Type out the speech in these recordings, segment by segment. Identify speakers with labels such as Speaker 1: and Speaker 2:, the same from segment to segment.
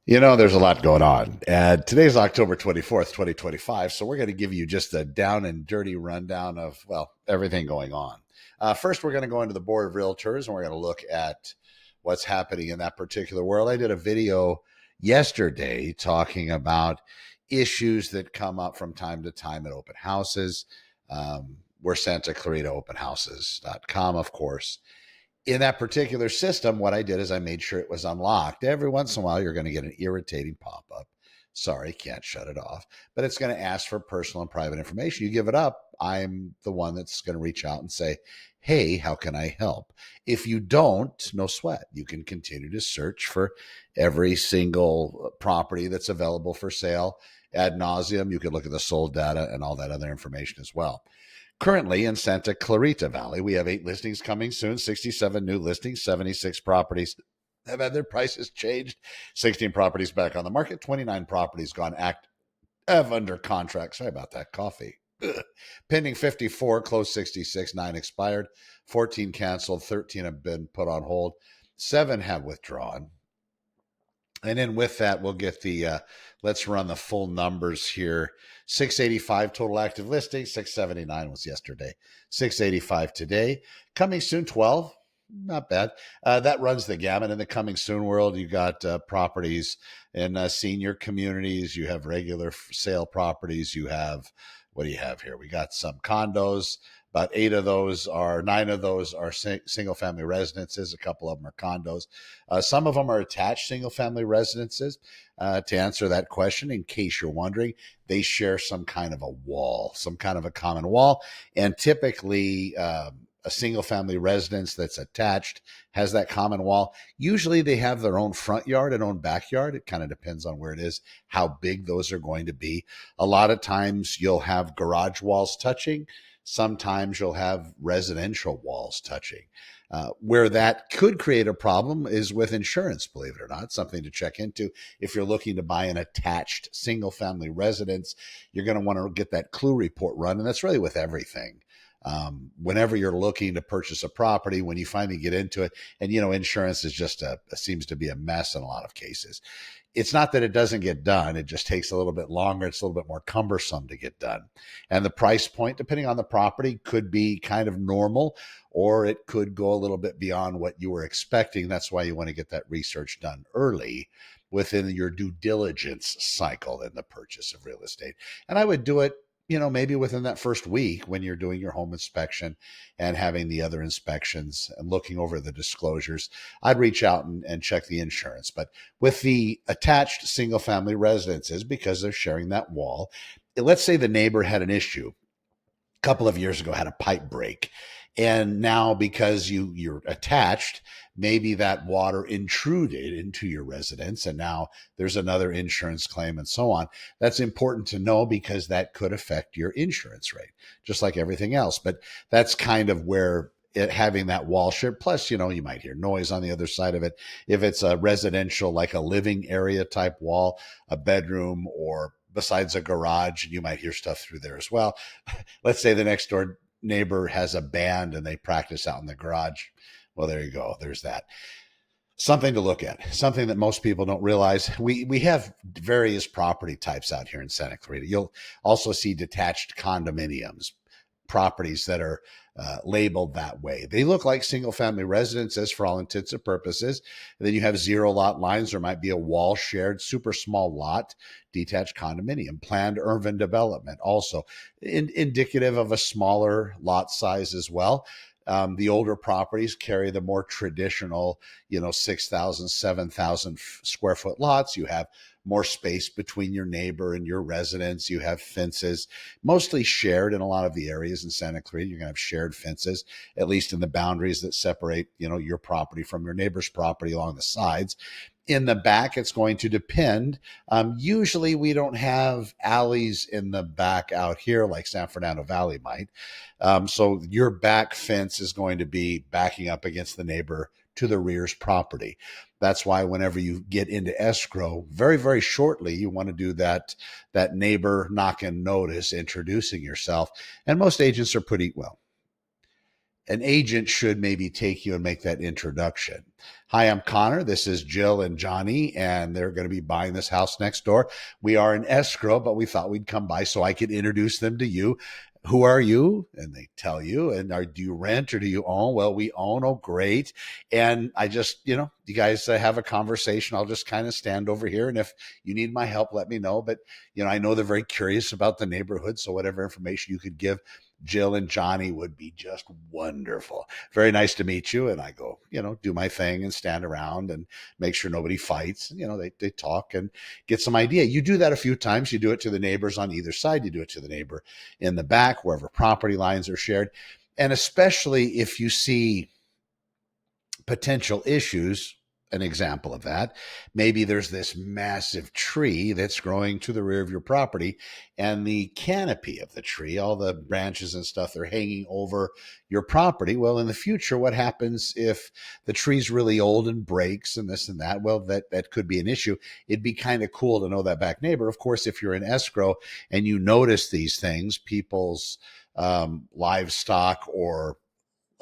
Speaker 1: There's a lot going on. And today's October 24th, 2025. So we're going to give you just a down and dirty rundown of, well, everything going on. First, we're going to go into the Board of Realtors and we're going to look at what's happening in that particular world. I did a video yesterday talking about issues that come up from time to time at open houses. We're sent to ClaritaOpenHouses.com, of course. In that particular system, what I did is I made sure it was unlocked. Every once in a while, you're going to get an irritating pop-up. Sorry, can't shut it off. But it's going to ask for personal and private information. You give it up, I'm the one that's going to reach out and say, hey, how can I help? If you don't, no sweat. You can continue to search for every single property that's available for sale ad nauseum. You can look at the sold data and all that other information as well. Currently in Santa Clarita Valley, we have 8 listings coming soon, 67 new listings, 76 properties have had their prices changed, 16 properties back on the market, 29 properties gone active under contract. Sorry about that coffee. Ugh. Pending 54, closed 66, 9 expired, 14 canceled, 13 have been put on hold, 7 have withdrawn. And then with that, we'll get let's run the full numbers here. 685 total active listings, 679 was yesterday, 685 today. Coming soon, 12, not bad. That runs the gamut in the coming soon world. You got properties in senior communities. You have regular sale properties. You have, what do you have here? We got some condos. About 9 of those are single family residences. A couple of them are condos. Some of them are attached single family residences. To answer that question, in case you're wondering, they share some kind of a wall, some kind of a common wall. And typically, a single family residence that's attached has that common wall. Usually they have their own front yard and own backyard. It kind of depends on where it is, how big those are going to be. A lot of times you'll have garage walls touching. Sometimes you'll have residential walls touching. Where that could create a problem is with insurance, believe it or not, something to check into. If you're looking to buy an attached single family residence, you're going to want to get that clue report run. And that's really with everything. Whenever you're looking to purchase a property, when you finally get into it, and insurance is just seems to be a mess in a lot of cases. It's not that it doesn't get done. It just takes a little bit longer. It's a little bit more cumbersome to get done. And the price point, depending on the property, could be kind of normal, or it could go a little bit beyond what you were expecting. That's why you want to get that research done early within your due diligence cycle in the purchase of real estate. And I would do it maybe within that first week when you're doing your home inspection and having the other inspections and looking over the disclosures, I'd reach out and check the insurance. But with the attached single family residences, because they're sharing that wall, let's say the neighbor had an issue a couple of years ago, had a pipe break. And now because you're attached, maybe that water intruded into your residence and now there's another insurance claim and so on. That's important to know because that could affect your insurance rate, just like everything else. But that's kind of where having that wall share. Plus, you might hear noise on the other side of it. If it's a residential, like a living area type wall, a bedroom, or besides a garage, you might hear stuff through there as well. Let's say the next door neighbor has a band and they practice out in the garage. Well, there you go. There's that. Something to look at, something that most people don't realize. We have various property types out here in Santa Clarita. You'll also see detached condominiums, properties that are labeled that way. They look like single family residences for all intents and purposes. And then you have 0 lot lines. There might be a wall shared, super small lot, detached condominium, planned urban development, also indicative of a smaller lot size as well. The older properties carry the more traditional, 6,000, 7,000 square foot lots. You have more space between your neighbor and your residence. You have fences, mostly shared in a lot of the areas in Santa Clarita. You're going to have shared fences, at least in the boundaries that separate, your property from your neighbor's property along the sides. In the back, it's going to depend. Usually we don't have alleys in the back out here like San Fernando Valley might. So your back fence is going to be backing up against the neighbor to the rear's property. That's why whenever you get into escrow, very, very shortly, you want to do that neighbor knock-in notice, introducing yourself. And most agents are pretty well. an agent should maybe take you and make that introduction. Hi, I'm Connor. This is Jill and Johnny, and they're going to be buying this house next door. We are in escrow, but we thought we'd come by so I could introduce them to you. Who are you? And they tell you. And do you rent or do you own? Well, we own. Oh, great. And I just, you guys have a conversation. I'll just kind of stand over here. And if you need my help, let me know. But, I know they're very curious about the neighborhood. So whatever information you could give Jill and Johnny would be just wonderful. Very nice to meet you. And I go, do my thing and stand around and make sure nobody fights. And, they talk and get some idea. You do that a few times. You do it to the neighbors on either side. You do it to the neighbor in the back, wherever property lines are shared. And especially if you see potential issues, an example of that, maybe there's this massive tree that's growing to the rear of your property, and the canopy of the tree, all the branches and stuff, they're hanging over your property. Well, in the future, what happens if the tree's really old and breaks and this and that? Well, that could be an issue. It'd be kind of cool to know that back neighbor. Of course, if you're in escrow and you notice these things, people's livestock or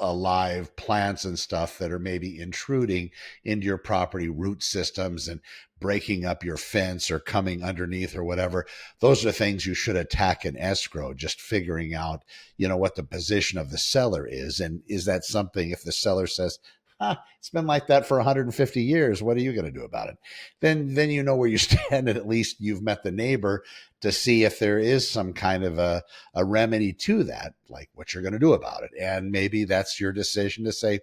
Speaker 1: alive plants and stuff that are maybe intruding into your property root systems and breaking up your fence or coming underneath or whatever. Those are things you should attack in escrow, just figuring out, what the position of the seller is. And is that something, if the seller says, it's been like that for 150 years, what are you going to do about it? Then you know where you stand, and at least you've met the neighbor to see if there is some kind of a remedy to that, like what you're going to do about it. And maybe that's your decision to say,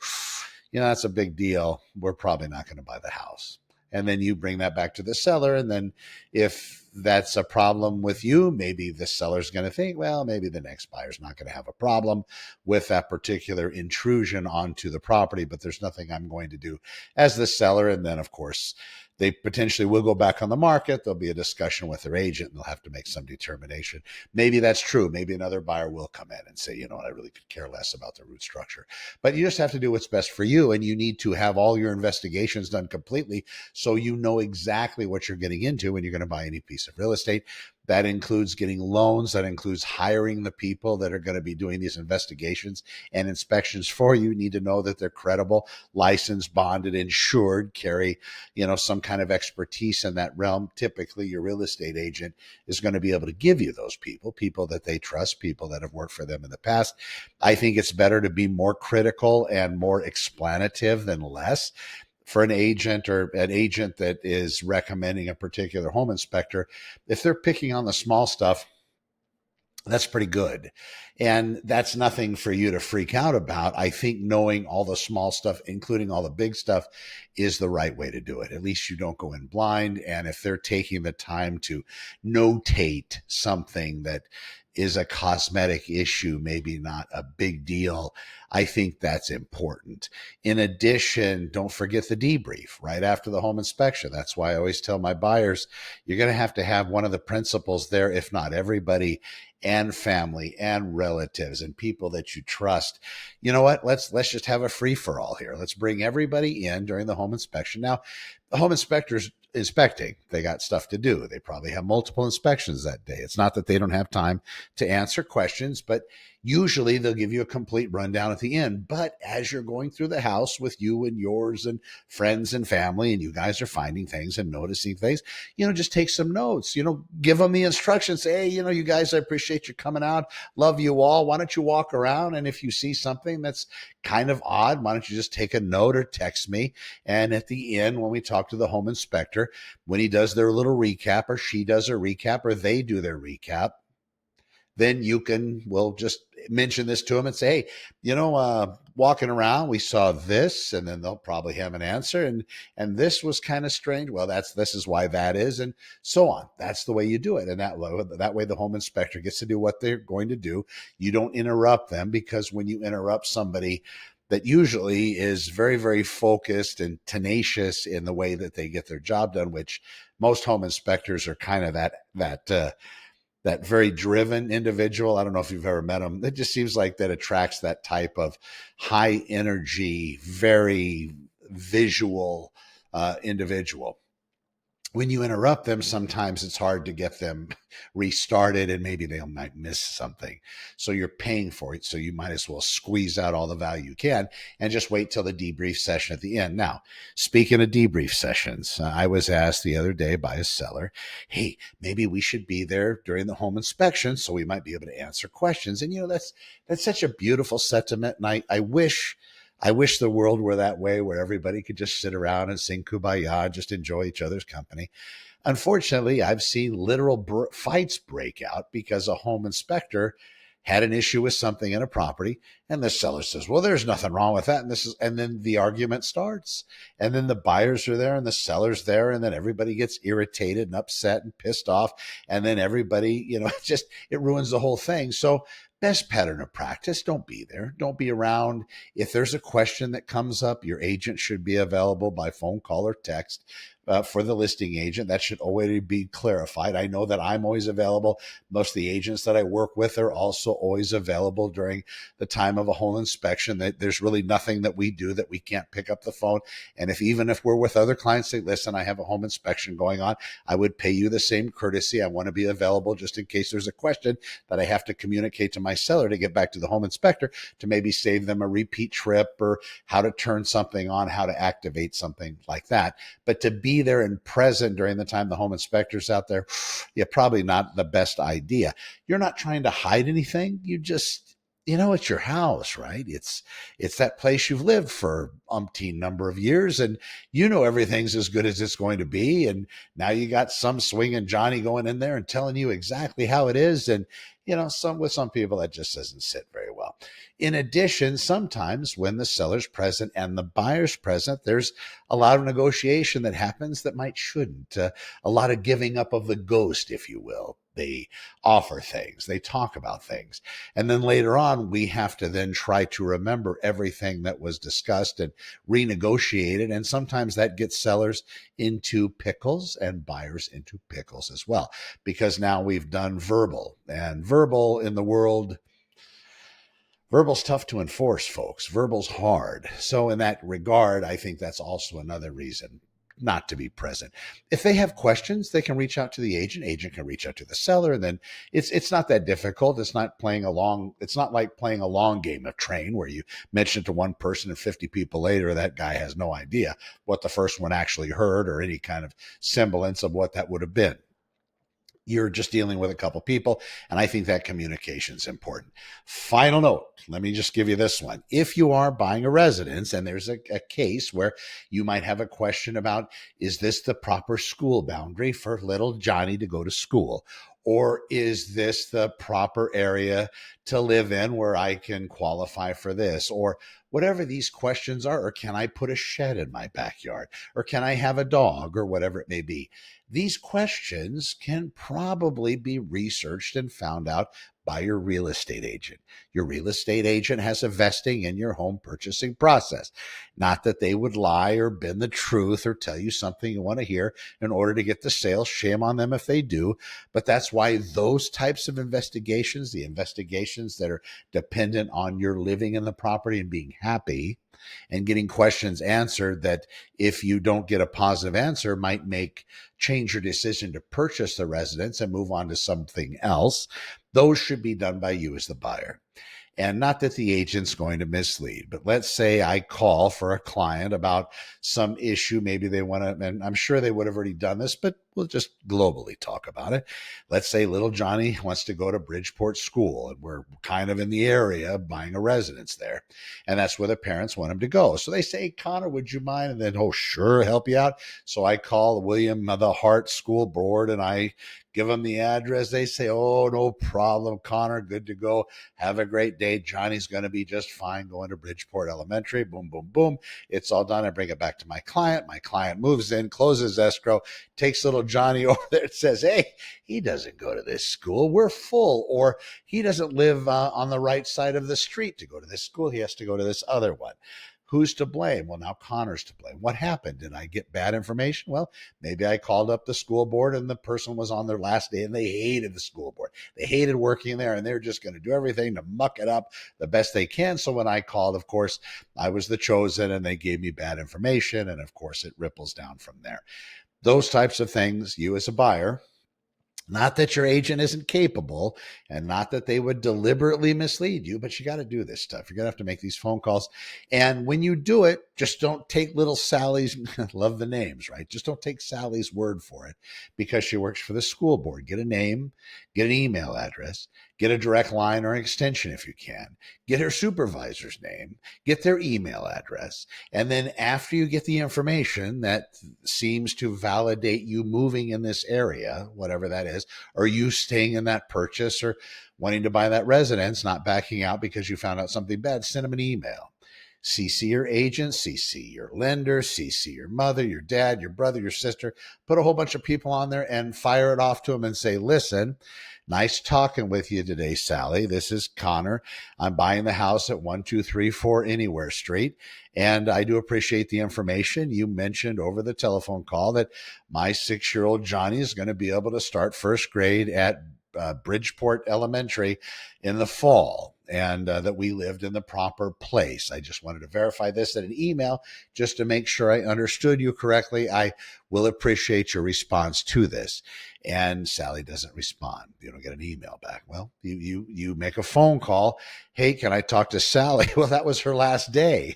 Speaker 1: that's a big deal. We're probably not going to buy the house. And then you bring that back to the seller. And then if that's a problem with you, maybe the seller's going to think, well, maybe the next buyer's not going to have a problem with that particular intrusion onto the property, but there's nothing I'm going to do as the seller. And then, of course, they potentially will go back on the market. There'll be a discussion with their agent, and they'll have to make some determination. Maybe that's true. Maybe another buyer will come in and say, I really could care less about the root structure. But you just have to do what's best for you, and you need to have all your investigations done completely so you know exactly what you're getting into when you're going to buy any piece of real estate. That includes getting loans. That includes hiring the people that are going to be doing these investigations and inspections for you. You need to know that they're credible, licensed, bonded, insured, carry, some kind of expertise in that realm. Typically, your real estate agent is going to be able to give you those people that they trust, people that have worked for them in the past. I think it's better to be more critical and more explanative than less. For an agent or an agent that is recommending a particular home inspector, if they're picking on the small stuff, that's pretty good. And that's nothing for you to freak out about. I think knowing all the small stuff, including all the big stuff, is the right way to do it. At least you don't go in blind. And if they're taking the time to notate something that is a cosmetic issue, maybe not a big deal, I think that's important. In addition, don't forget the debrief right after the home inspection. That's why I always tell my buyers, you're going to have one of the principals there, if not everybody, and family and relatives and people that you trust. You know what? Let's just have a free for all here. Let's bring everybody in during the home inspection. Now, the home inspectors inspecting, they got stuff to do. They probably have multiple inspections that day. It's not that they don't have time to answer questions, but usually they'll give you a complete rundown at the end. But as you're going through the house with you and yours and friends and family, and you guys are finding things and noticing things, just take some notes, give them the instructions. Say, hey, you guys, I appreciate you coming out. Love you all. Why don't you walk around? And if you see something that's kind of odd, why don't you just take a note or text me? And at the end, when we talk to the home inspector, when he does their little recap, or she does a recap, or they do their recap, then we'll just mention this to them and say, hey, walking around, we saw this, and then they'll probably have an answer. And this was kind of strange. Well, this is why that is, and so on. That's the way you do it. And that way the home inspector gets to do what they're going to do. You don't interrupt them, because when you interrupt somebody that usually is very, very focused and tenacious in the way that they get their job done, which most home inspectors are kind of that very driven individual. I don't know if you've ever met them. It just seems like that attracts that type of high energy, very visual individual. when you interrupt them, sometimes it's hard to get them restarted and maybe they might miss something. So you're paying for it. So you might as well squeeze out all the value you can and just wait till the debrief session at the end. Now, speaking of debrief sessions, I was asked the other day by a seller, hey, maybe we should be there during the home inspection so we might be able to answer questions. And, that's such a beautiful sentiment. And I wish the world were that way where everybody could just sit around and sing Kumbaya, just enjoy each other's company. Unfortunately, I've seen literal fights break out because a home inspector had an issue with something in a property and the seller says, well, there's nothing wrong with that. And then the argument starts and then the buyers are there and the seller's there. And then everybody gets irritated and upset and pissed off. And then everybody, it ruins the whole thing. So best pattern of practice, don't be there. Don't be around. If there's a question that comes up, your agent should be available by phone call or text. For the listing agent, that should already be clarified. I know that I'm always available. Most of the agents that I work with are also always available during the time of a home inspection. There's really nothing that we do that we can't pick up the phone. And even if we're with other clients, say, listen, I have a home inspection going on, I would pay you the same courtesy. I want to be available just in case there's a question that I have to communicate to my seller to get back to the home inspector to maybe save them a repeat trip or how to turn something on, how to activate something like that. But to be there and present during the time the home inspector's out there, yeah, probably not the best idea. You're not trying to hide anything. You just, it's your house, right? It's that place you've lived for umpteen number of years and everything's as good as it's going to be. And now you got some swinging Johnny going in there and telling you exactly how it is. And, with some people that just doesn't sit very well. In addition, sometimes when the seller's present and the buyer's present, there's a lot of negotiation that happens that shouldn't. A lot of giving up of the ghost, if you will. They offer things, they talk about things. And then later on, we have to then try to remember everything that was discussed and renegotiate it. And sometimes that gets sellers into pickles and buyers into pickles as well, because now we've done verbal, and verbal in the world, verbal's tough to enforce, folks. Verbal's hard. So in that regard, I think that's also another reason not to be present. If they have questions, they can reach out to the agent. Agent can reach out to the seller, and then it's not that difficult. It's not like playing a long game of train where you mention it to one person and 50 people later, that guy has no idea what the first one actually heard or any kind of semblance of what that would have been. You're just dealing with a couple people, and I think that communication is important. Final note, let me just give you this one. If you are buying a residence and there's a case where you might have a question about, is this the proper school boundary for little Johnny to go to school? Or is this the proper area to live in where I can qualify for this? Or whatever these questions are, or can I put a shed in my backyard? Or can I have a dog? Or whatever it may be. These questions can probably be researched and found out by your real estate agent. Your real estate agent has a vesting in your home purchasing process. Not that they would lie or bend the truth or tell you something you want to hear in order to get the sale. Shame on them if they do. But that's why those types of investigations, the investigations that are dependent on your living in the property and being happy and getting questions answered that if you don't get a positive answer might change your decision to purchase the residence and move on to something else. Those should be done by you as the buyer. And not that the agent's going to mislead, but let's say I call for a client about some issue. Maybe they want to, and I'm sure they would have already done this, but we'll just globally talk about it. Let's say little Johnny wants to go to Bridgeport School, and we're kind of in the area buying a residence there. And that's where the parents want him to go. So they say, Connor, would you mind? And then, oh, sure, help you out. So I call William the Hart School Board and I give them the address. They say, oh, no problem, Connor, good to go. Have a great day. Johnny's going to be just fine going to Bridgeport Elementary. Boom, boom, boom. It's all done. I bring it back to my client. My client moves in, closes escrow, takes little Johnny over there and says, hey, he doesn't go to this school. We're full. Or he doesn't live on the right side of the street to go to this school. He has to go to this other one. Who's to blame? Well, now Connor's to blame. What happened? Did I get bad information? Well, maybe I called up the school board and the person was on their last day and they hated the school board. They hated working there and they're just going to do everything to muck it up the best they can. So when I called, of course, I was the chosen and they gave me bad information. And of course, it ripples down from there. those types of things, you as a buyer. Not that your agent isn't capable and not that they would deliberately mislead you, but you got to do this stuff. You're going to have to make these phone calls. And when you do it, just don't take little Sally's, love the names, right? Just don't take Sally's word for it because she works for the school board. Get a name, get an email address, get a direct line or an extension if you can. Get her supervisor's name, get their email address. And then after you get the information that seems to validate you moving in this area, whatever that is, or you staying in that purchase or wanting to buy that residence, not backing out because you found out something bad, send them an email. CC your agent, CC your lender, CC your mother, your dad, your brother, your sister. Put a whole bunch of people on there and fire it off to them and say, listen, nice talking with you today, Sally. This is Connor. I'm buying the house at 1234 Anywhere Street. And I do appreciate the information. You mentioned over the telephone call that my 6-year-old Johnny is going to be able to start first grade at Bridgeport Elementary in the fall, and that we lived in the proper place. I just wanted to verify this in an email just to make sure I understood you correctly. I will appreciate your response to this. And Sally doesn't respond. You don't get an email back. Well, you make a phone call. Hey, can I talk to Sally? Well, that was her last day.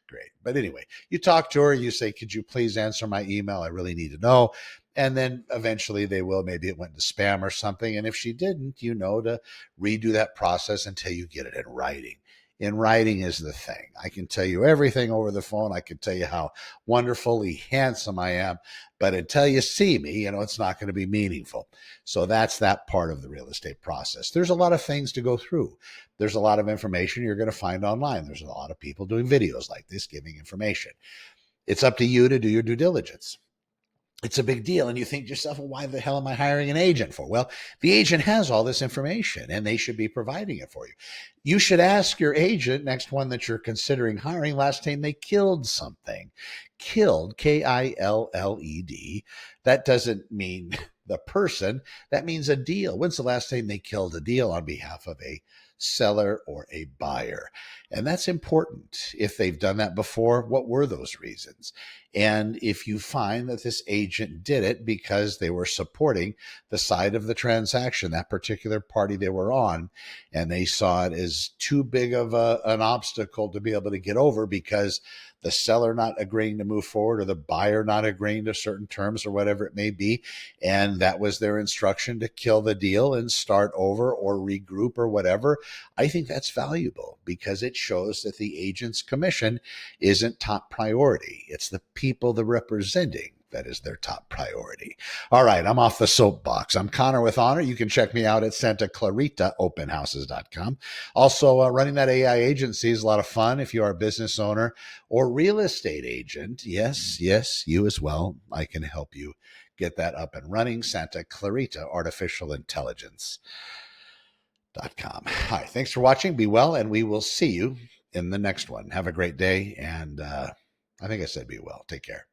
Speaker 1: Great. But anyway, you talk to her. You say, could you please answer my email? I really need to know. And then eventually they will. Maybe it went to spam or something. And if she didn't, to redo that process until you get it in writing. In writing is the thing. I can tell you everything over the phone. I can tell you how wonderfully handsome I am. But until you see me, it's not going to be meaningful. So that's that part of the real estate process. There's a lot of things to go through. There's a lot of information you're going to find online. There's a lot of people doing videos like this, giving information. It's up to you to do your due diligence. It's a big deal. And you think to yourself, well, why the hell am I hiring an agent for? Well, the agent has all this information and they should be providing it for you. You should ask your agent, next one that you're considering hiring, last time they killed something. Killed, Killed. That doesn't mean the person. That means a deal. When's the last time they killed a deal on behalf of a seller or a buyer? And that's important. If they've done that before, what were those reasons? And if you find that this agent did it because they were supporting the side of the transaction, that particular party they were on, and they saw it as too big of an obstacle to be able to get over because the seller not agreeing to move forward or the buyer not agreeing to certain terms or whatever it may be, and that was their instruction to kill the deal and start over or regroup or whatever, I think that's valuable because it shows that the agent's commission isn't top priority. It's the people they're representing that is their top priority. All right, I'm off the soapbox. I'm Connor with Honor. You can check me out at Santa Clarita openhouses.com. Also, running that AI agency is a lot of fun if you are a business owner or real estate agent. Yes, you as well. I can help you get that up and running. Santa Clarita Artificial Intelligence.com. Hi, thanks for watching. Be well, and we will see you in the next one. Have a great day. And I think I said be well. Take care.